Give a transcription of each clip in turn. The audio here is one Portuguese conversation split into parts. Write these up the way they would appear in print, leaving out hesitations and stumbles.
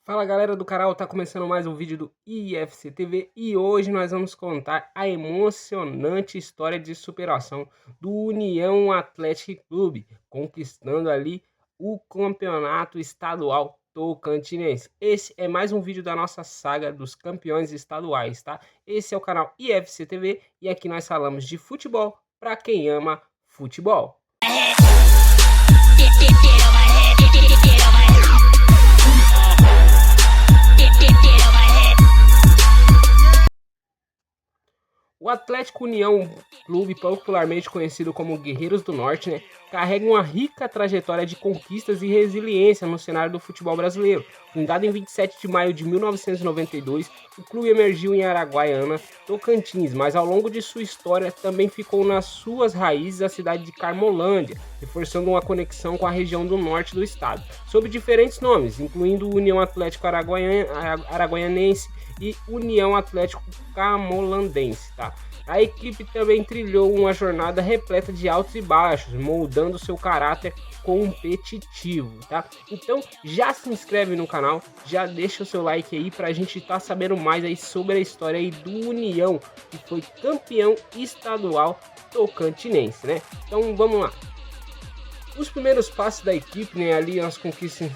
Fala galera do canal, tá começando mais um vídeo do IFC TV e hoje nós vamos contar a emocionante história de superação do União Atlético Clube, conquistando ali o campeonato estadual tocantinense. Esse é mais um vídeo da nossa saga dos campeões estaduais, tá? Esse é o canal IFC TV e aqui nós falamos de futebol para quem ama futebol. O Atlético União Clube, popularmente conhecido como Guerreiros do Norte, carrega uma rica trajetória de conquistas e resiliência no cenário do futebol brasileiro. Fundado em 27 de maio de 1992, o clube emergiu em Araguaiana, Tocantins, mas ao longo de sua história também ficou nas suas raízes a cidade de Carmolândia, reforçando uma conexão com a região do norte do estado, sob diferentes nomes, incluindo União Atlético Araguaianense e União Atlético Camolandense, tá? A equipe também trilhou uma jornada repleta de altos e baixos, moldando seu caráter competitivo, tá? Então já se inscreve no canal, já deixa o seu like aí pra gente estar sabendo mais aí sobre a história aí do União, que foi campeão estadual tocantinense, né? Então vamos lá. Os primeiros passos da equipe, ali as conquistas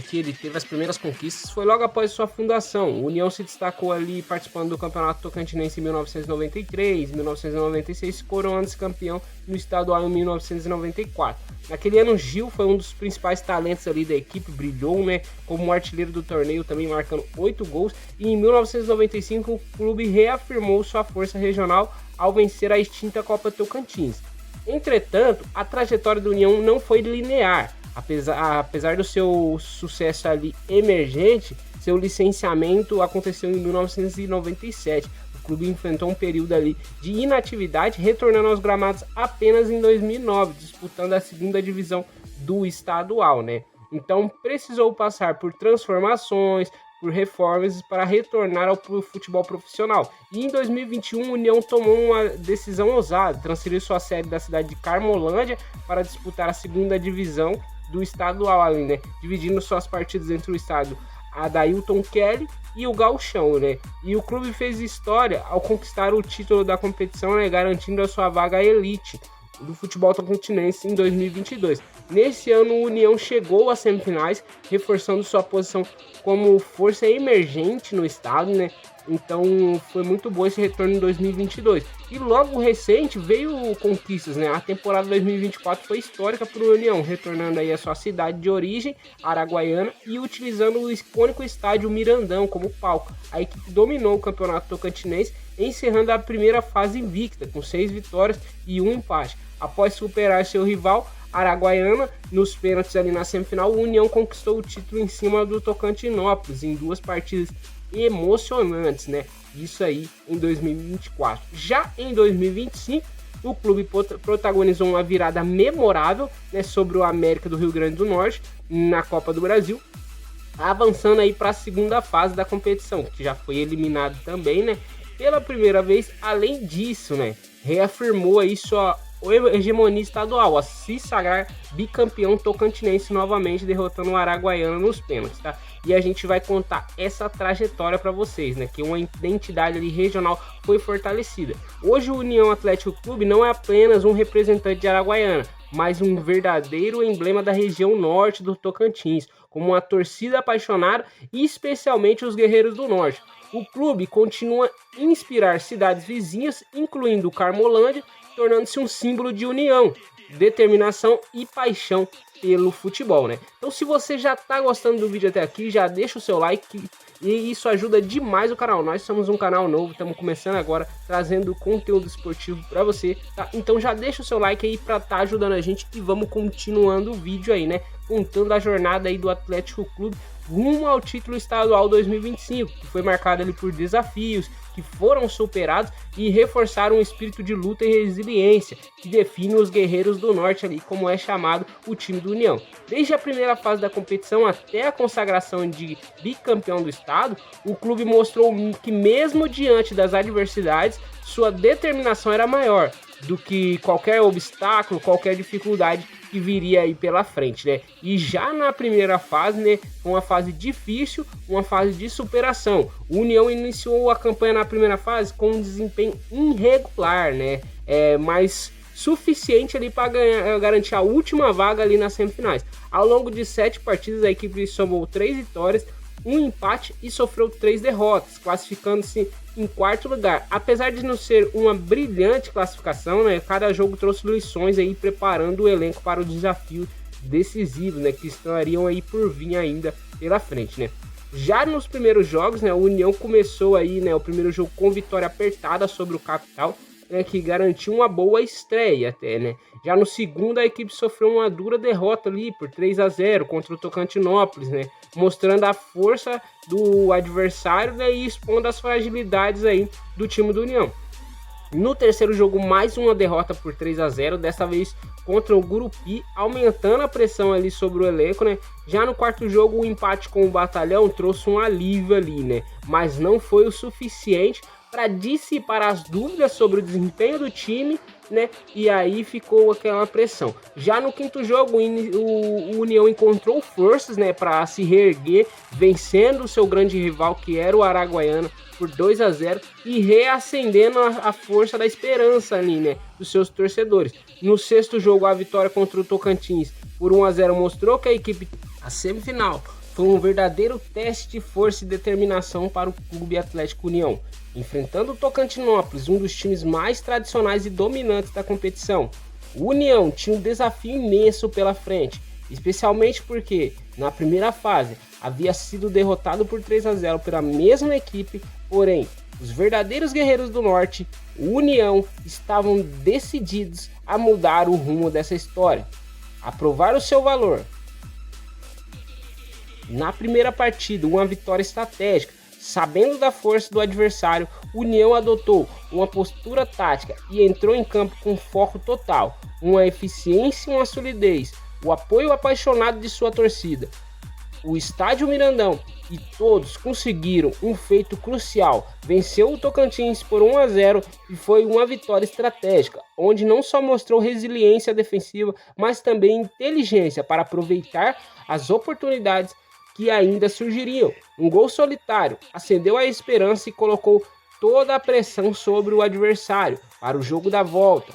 que ele teve, as primeiras conquistas, foi logo após sua fundação. O União se destacou ali participando do Campeonato Tocantinense em 1993, 1996, coroando-se campeão no estadual em 1994. Naquele ano, Gil foi um dos principais talentos ali da equipe, brilhou, como artilheiro do torneio, também marcando 8 gols. E em 1995, o clube reafirmou sua força regional ao vencer a extinta Copa Tocantins. Entretanto, a trajetória do União não foi linear. Apesar do seu sucesso ali emergente, seu licenciamento aconteceu em 1997. O clube enfrentou um período ali de inatividade, retornando aos gramados apenas em 2009, disputando a segunda divisão do estadual, Então precisou passar por transformações, por reformas para retornar ao futebol profissional. E em 2021, o União tomou uma decisão ousada, transferiu sua sede da cidade de Carmolândia para disputar a segunda divisão do estadual ali, dividindo suas partidas entre o estádio Adailton Kelly e o Gauchão, E o clube fez história ao conquistar o título da competição, garantindo a sua vaga à elite do futebol tocantinense em 2022. Nesse ano, o União chegou às semifinais, reforçando sua posição como força emergente no estado, Então foi muito bom esse retorno em 2022. E logo recente veio conquistas, A temporada 2024 foi histórica para o União, retornando aí à sua cidade de origem, Araguaiana, e utilizando o icônico estádio Mirandão como palco. A equipe dominou o campeonato tocantinense, encerrando a primeira fase invicta, com 6 vitórias e 1 empate. Após superar seu rival, Araguaiana, nos pênaltis ali na semifinal, o União conquistou o título em cima do Tocantinópolis em 2 partidas emocionantes, Isso aí em 2024. Já em 2025, o clube protagonizou uma virada memorável, sobre o América do Rio Grande do Norte na Copa do Brasil, avançando aí para a segunda fase da competição, que já foi eliminado também, pela primeira vez. Além disso, reafirmou aí sua hegemonia estadual, a se sagrar bicampeão tocantinense novamente, derrotando o Araguaiana nos pênaltis, tá? E a gente vai contar essa trajetória para vocês, que uma identidade ali regional foi fortalecida. Hoje o União Atlético Clube não é apenas um representante de Araguaiana, mas um verdadeiro emblema da região norte do Tocantins, como uma torcida apaixonada e especialmente os Guerreiros do Norte. O clube continua a inspirar cidades vizinhas, incluindo Carmolândia, tornando-se um símbolo de união, determinação e paixão pelo futebol, Então se você já tá gostando do vídeo até aqui, já deixa o seu like e isso ajuda demais o canal. Nós somos um canal novo, estamos começando agora, trazendo conteúdo esportivo para você, tá? Então já deixa o seu like aí para tá ajudando a gente e vamos continuando o vídeo aí, Contando a jornada aí do Atlético Clube rumo ao título estadual 2025, que foi marcado ali por desafios que foram superados e reforçaram um espírito de luta e resiliência que define os Guerreiros do Norte ali, como é chamado o time do União. Desde a primeira fase da competição até a consagração de bicampeão do estado, o clube mostrou que mesmo diante das adversidades, sua determinação era maior, do que qualquer obstáculo, qualquer dificuldade que viria aí pela frente, né? E já na primeira fase, né, uma fase difícil, uma fase de superação. O União iniciou a campanha na primeira fase com um desempenho irregular, né? Mas suficiente ali para garantir a última vaga ali nas semifinais. Ao longo de 7 partidas, a equipe somou 3 vitórias, um empate e sofreu 3 derrotas, classificando-se em 4º lugar. Apesar de não ser uma brilhante classificação, né, cada jogo trouxe lições aí, preparando o elenco para o desafio decisivo, né, que estariam aí por vir ainda pela frente, né. Já nos primeiros jogos, né, o União começou aí, né, o primeiro jogo com vitória apertada sobre o Capital, né, que garantiu uma boa estreia até, né. Já no segundo, a equipe sofreu uma dura derrota ali por 3-0 contra o Tocantinópolis, né, mostrando a força do adversário, né, e expondo as fragilidades aí do time do União. No terceiro jogo, mais uma derrota por 3-0, dessa vez contra o Gurupi, aumentando a pressão ali sobre o elenco, né? Já no quarto jogo, o empate com o Batalhão trouxe um alívio ali, né? Mas não foi o suficiente para dissipar as dúvidas sobre o desempenho do time, né? E aí ficou aquela pressão. Já no quinto jogo, o União encontrou forças, né, para se reerguer, vencendo o seu grande rival, que era o Araguaiana, por 2-0 e reacendendo a força da esperança ali, né, dos seus torcedores. No sexto jogo, a vitória contra o Tocantins por 1-0 mostrou que a semifinal foi um verdadeiro teste de força e determinação para o Clube Atlético União, enfrentando o Tocantinópolis, um dos times mais tradicionais e dominantes da competição. O União tinha um desafio imenso pela frente, especialmente porque, na primeira fase, havia sido derrotado por 3-0 pela mesma equipe, porém, os verdadeiros guerreiros do Norte, o União, estavam decididos a mudar o rumo dessa história, a provar o seu valor. Na primeira partida, uma vitória estratégica. Sabendo da força do adversário, o União adotou uma postura tática e entrou em campo com foco total, uma eficiência e uma solidez, o apoio apaixonado de sua torcida, o estádio Mirandão, e todos conseguiram um feito crucial. Venceu o Tocantins por 1-0 e foi uma vitória estratégica, onde não só mostrou resiliência defensiva, mas também inteligência para aproveitar as oportunidades que ainda surgiriam. Um gol solitário acendeu a esperança e colocou toda a pressão sobre o adversário para o jogo da volta.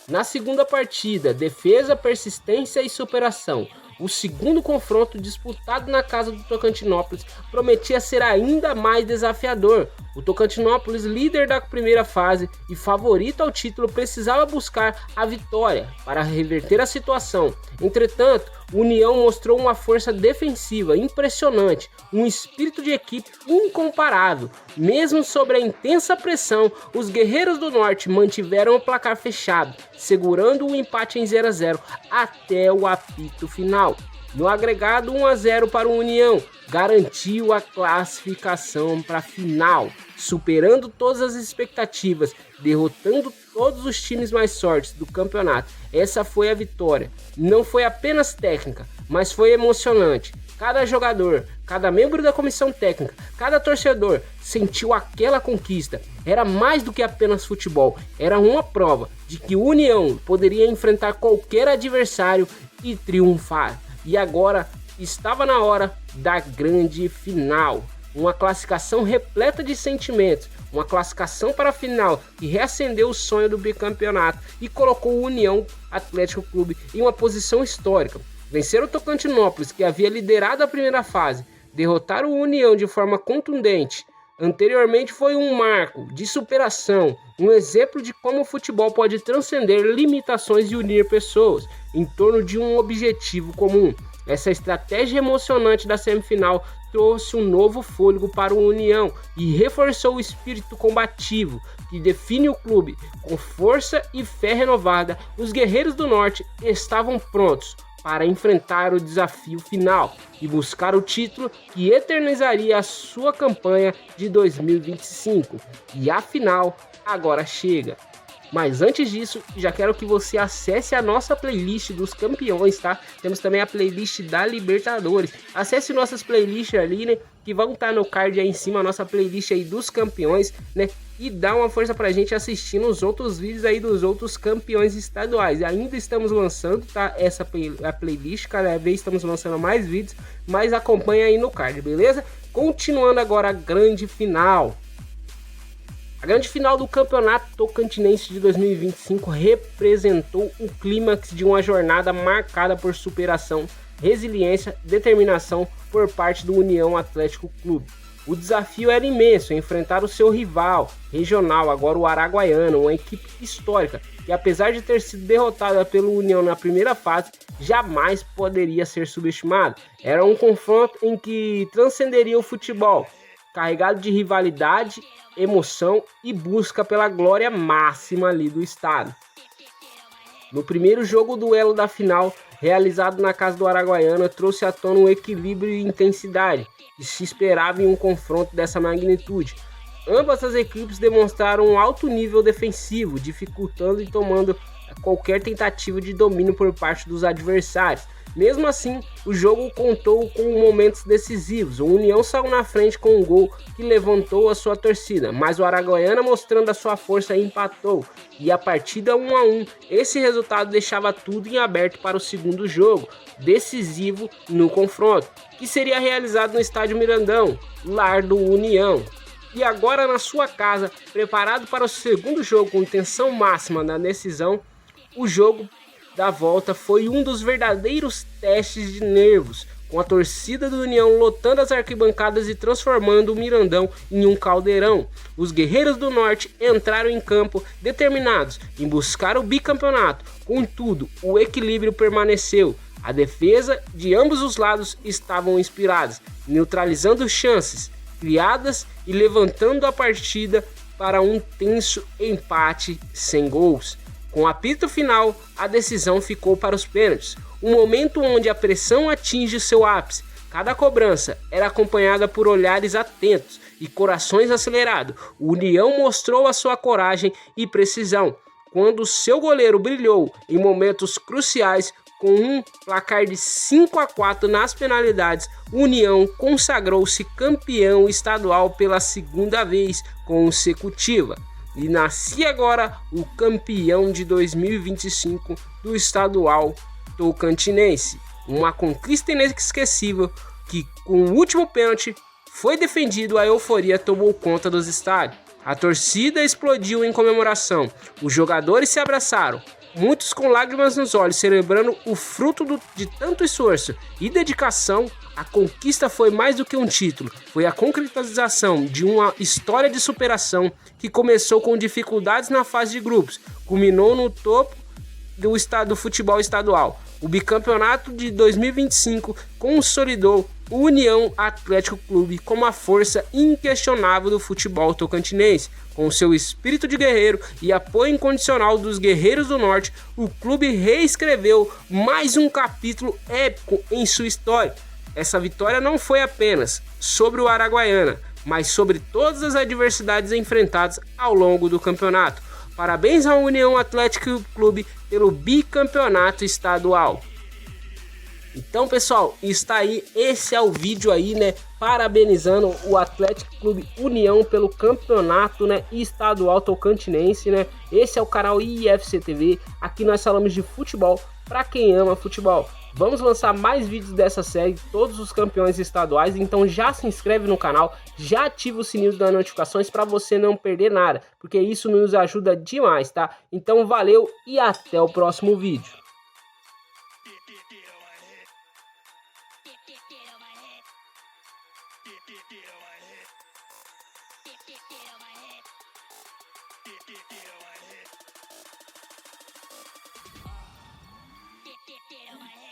Na segunda partida, defesa, persistência e superação. O segundo confronto, disputado na casa do Tocantinópolis, prometia ser ainda mais desafiador. O Tocantinópolis, líder da primeira fase e favorito ao título, precisava buscar a vitória para reverter a situação. Entretanto, o União mostrou uma força defensiva impressionante, um espírito de equipe incomparável. Mesmo sob a intensa pressão, os Guerreiros do Norte mantiveram o placar fechado, segurando o empate em 0-0 até o apito final. No agregado, 1-0 para o União, garantiu a classificação para a final, superando todas as expectativas, derrotando todos os times mais fortes do campeonato. Essa foi a vitória. Não foi apenas técnica, mas foi emocionante. Cada jogador, cada membro da comissão técnica, cada torcedor sentiu aquela conquista. Era mais do que apenas futebol, era uma prova de que o União poderia enfrentar qualquer adversário e triunfar. E agora estava na hora da grande final. Uma classificação repleta de sentimentos, uma classificação para a final que reacendeu o sonho do bicampeonato e colocou o União Atlético Clube em uma posição histórica. Vencer o Tocantinópolis, que havia liderado a primeira fase, derrotar o União de forma contundente. Anteriormente foi um marco de superação, um exemplo de como o futebol pode transcender limitações e unir pessoas em torno de um objetivo comum. Essa estratégia emocionante da semifinal trouxe um novo fôlego para o União e reforçou o espírito combativo que define o clube. Com força e fé renovada, os Guerreiros do Norte estavam prontos para enfrentar o desafio final e buscar o título que eternizaria a sua campanha de 2025. E a final agora chega. Mas antes disso, já quero que você acesse a nossa playlist dos campeões, tá? Temos também a playlist da Libertadores. Acesse nossas playlists ali, né? Que vão estar no card aí em cima, a nossa playlist aí dos campeões, né? E dá uma força pra gente assistindo os outros vídeos aí dos outros campeões estaduais. Ainda estamos lançando, tá? A playlist, cada vez estamos lançando mais vídeos, mas acompanha aí no card, beleza? Continuando agora a grande final. A grande final do Campeonato Tocantinense de 2025 representou o clímax de uma jornada marcada por superação, resiliência, determinação por parte do União Atlético Clube. O desafio era imenso, enfrentar o seu rival regional, agora o Araguaiana, uma equipe histórica que, apesar de ter sido derrotada pelo União na primeira fase, jamais poderia ser subestimada. Era um confronto em que transcenderia o futebol, carregado de rivalidade, emoção e busca pela glória máxima ali do estado. No primeiro jogo, o duelo da final, realizado na casa do Araguaiana, trouxe à tona um equilíbrio e intensidade que se esperava em um confronto dessa magnitude. Ambas as equipes demonstraram um alto nível defensivo, dificultando e tomando qualquer tentativa de domínio por parte dos adversários. Mesmo assim, o jogo contou com momentos decisivos. O União saiu na frente com um gol que levantou a sua torcida, mas o Araguaiana, mostrando a sua força, empatou. E a partida 1-1, esse resultado deixava tudo em aberto para o segundo jogo, decisivo no confronto, que seria realizado no Estádio Mirandão, lar do União. E agora na sua casa, preparado para o segundo jogo com tensão máxima na decisão, o jogo da volta foi um dos verdadeiros testes de nervos, com a torcida do União lotando as arquibancadas e transformando o Mirandão em um caldeirão. Os Guerreiros do Norte entraram em campo determinados em buscar o bicampeonato, contudo, o equilíbrio permaneceu. A defesa de ambos os lados estavam inspiradas, neutralizando chances criadas e levantando a partida para um tenso empate sem gols. Com o apito final, a decisão ficou para os pênaltis, um momento onde a pressão atinge seu ápice. Cada cobrança era acompanhada por olhares atentos e corações acelerados. O União mostrou a sua coragem e precisão, quando seu goleiro brilhou em momentos cruciais. Com um placar de 5-4 nas penalidades, o União consagrou-se campeão estadual pela segunda vez consecutiva. E nascia agora o campeão de 2025 do estadual tocantinense. Uma conquista inesquecível que, com o último pênalti foi defendido, a euforia tomou conta dos estádios. A torcida explodiu em comemoração, os jogadores se abraçaram, muitos com lágrimas nos olhos, celebrando o fruto de tanto esforço e dedicação. A conquista foi mais do que um título, foi a concretização de uma história de superação que começou com dificuldades na fase de grupos, culminou no topo do futebol estadual. O bicampeonato de 2025 consolidou o União Atlético Clube como a força inquestionável do futebol tocantinense. Com seu espírito de guerreiro e apoio incondicional dos Guerreiros do Norte, o clube reescreveu mais um capítulo épico em sua história. Essa vitória não foi apenas sobre o Araguaiana, mas sobre todas as adversidades enfrentadas ao longo do campeonato. Parabéns ao União Atlético Clube pelo bicampeonato estadual. Então, pessoal, está aí, esse é o vídeo aí, né, parabenizando o Atlético Clube União pelo campeonato, né, estadual tocantinense, né. Esse é o canal IFC TV. Aqui nós falamos de futebol para quem ama futebol. Vamos lançar mais vídeos dessa série, todos os campeões estaduais, então já se inscreve no canal, já ativa o sininho das notificações para você não perder nada, porque isso nos ajuda demais, tá? Então valeu e até o próximo vídeo. Get on my head.